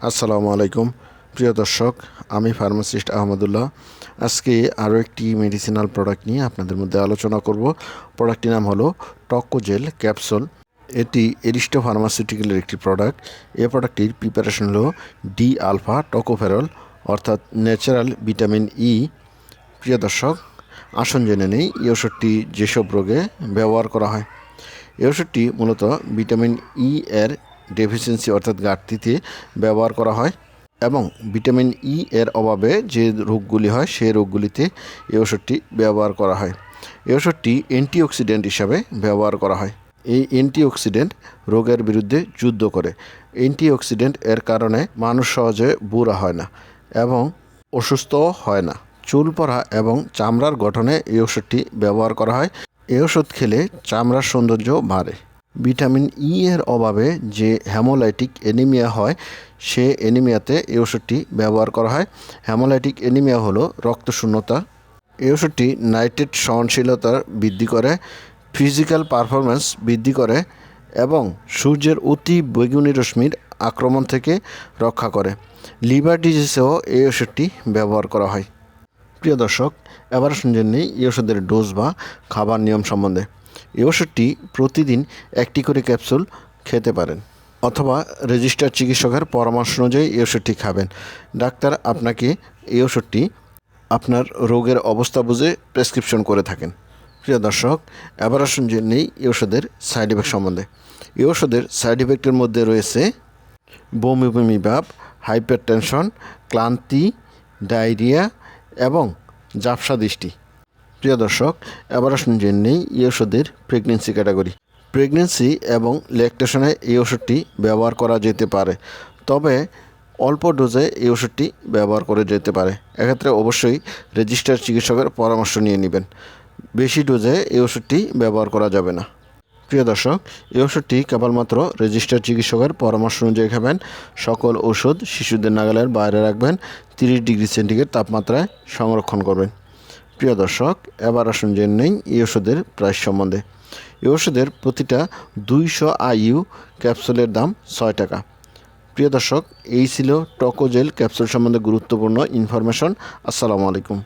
আসসালামু আলাইকুম প্রিয় দর্শক, আমি ফার্মাসিস্ট আহমদুল্লাহ। আজকে আরও একটি মেডিসিনাল প্রোডাক্ট নিয়ে আপনাদের মধ্যে আলোচনা করব। প্রোডাক্টটির নাম হলো টকোজেল ক্যাপসুল। এটি এরিস্টো ফার্মাসিউটিক্যালের একটি প্রোডাক্ট। এই প্রোডাক্টটির প্রিপারেশন হলো ডি আলফা টকোফেরল, অর্থাৎ ন্যাচারাল ভিটামিন ই। প্রিয় দর্শক, আসুন জেনে নেই এই ওষুধটি যেসব রোগে ব্যবহার করা হয়। এই ওষুধটি মূলত ভিটামিন ই এর ডেফিসিয়েন্সি অর্থাৎ ঘাটতিতে ব্যবহার করা হয় এবং ভিটামিন ই এর অভাবে যে রোগগুলি হয় সেই রোগগুলিতে এই ওষুধটি ব্যবহার করা হয়। এই ওষুধটি অ্যান্টিঅক্সিডেন্ট হিসাবে ব্যবহার করা হয়। এই অ্যান্টিঅক্সিডেন্ট রোগের বিরুদ্ধে যুদ্ধ করে। অ্যান্টিঅক্সিডেন্ট এর কারণে মানুষ সহজে বুড়া হয় না এবং অসুস্থও হয় না। চুল পড়া এবং চামড়ার গঠনে এই ওষুধটি ব্যবহার করা হয়। এই ওষুধ খেলে চামড়ার সৌন্দর্য বাড়ে। ভিটামিন ই এর অভাবে যে হেমোলাইটিক অ্যানিমিয়া হয়, সে অ্যানিমিয়াতে এই ওষুধটি ব্যবহার করা হয়। হেমোলাইটিক অ্যানিমিয়া হলো রক্তশূন্যতা। এই ওষুধটি নাইট্রেট সহনশীলতা বৃদ্ধি করে, ফিজিক্যাল পারফরম্যান্স বৃদ্ধি করে এবং সূর্যের অতি বেগুনি রশ্মির আক্রমণ থেকে রক্ষা করে। লিভার ডিজিজেও এই ওষুধটি ব্যবহার করা হয়। প্রিয় দর্শক, এবার শুনছেন নেই এই ওষুধের ডোজ বা খাবার নিয়ম সম্বন্ধে। এই ওষুধটি প্রতিদিন একটি করে ক্যাপসুল খেতে পারেন অথবা রেজিস্টার্ড চিকিৎসকের পরামর্শ অনুযায়ী এই ওষুধটি খাবেন। ডাক্তার আপনাকে এই ওষুধটি আপনার রোগের অবস্থা বুঝে প্রেসক্রিপশন করে থাকেন। প্রিয় দর্শক, এবার শুনছেন নেই এই ওষুধের সাইড ইফেক্ট সম্বন্ধে। এই ওষুধের সাইড ইফেক্টের মধ্যে রয়েছে বমি বমি ভাব, হাইপার টেনশন, ক্লান্তি, ডায়রিয়া এবং ঝাপসা দৃষ্টি। প্রিয় দর্শক, এবার আসুন জেনে নেই এই ওষুধের প্রেগনেন্সি ক্যাটাগরি। প্রেগনেন্সি এবং ল্যাকটেশনে এই ওষুধটি ব্যবহার করা যেতে পারে, তবে অল্প ডোজে এই ওষুধটি ব্যবহার করে যেতে পারে। এক্ষেত্রে অবশ্যই রেজিস্টার্ড চিকিৎসকের পরামর্শ নিয়ে নেবেন। বেশি ডোজে এই ওষুধটি ব্যবহার করা যাবে না। প্রিয় দর্শক, এই ওষুধটি কেবলমাত্র রেজিস্টার্ড চিকিৎসকের পরামর্শ অনুযায়ী খাবেন। সকল ওষুধ শিশুদের নাগালের বাইরে রাখবেন। 30 ডিগ্রি সেন্টিগ্রেড তাপমাত্রায় সংরক্ষণ করবেন। প্রিয় দর্শক, এবার আসুন জেনে নেই এই ওষুধের প্রাইস সম্বন্ধে। এই ওষুধের প্রতিটা 200 IU ক্যাপসুলের দাম 6 টাকা। প্রিয় দর্শক, এই ছিল টকোজেল ক্যাপসুল সম্বন্ধে গুরুত্বপূর্ণ ইনফরমেশন। আসসালামু আলাইকুম।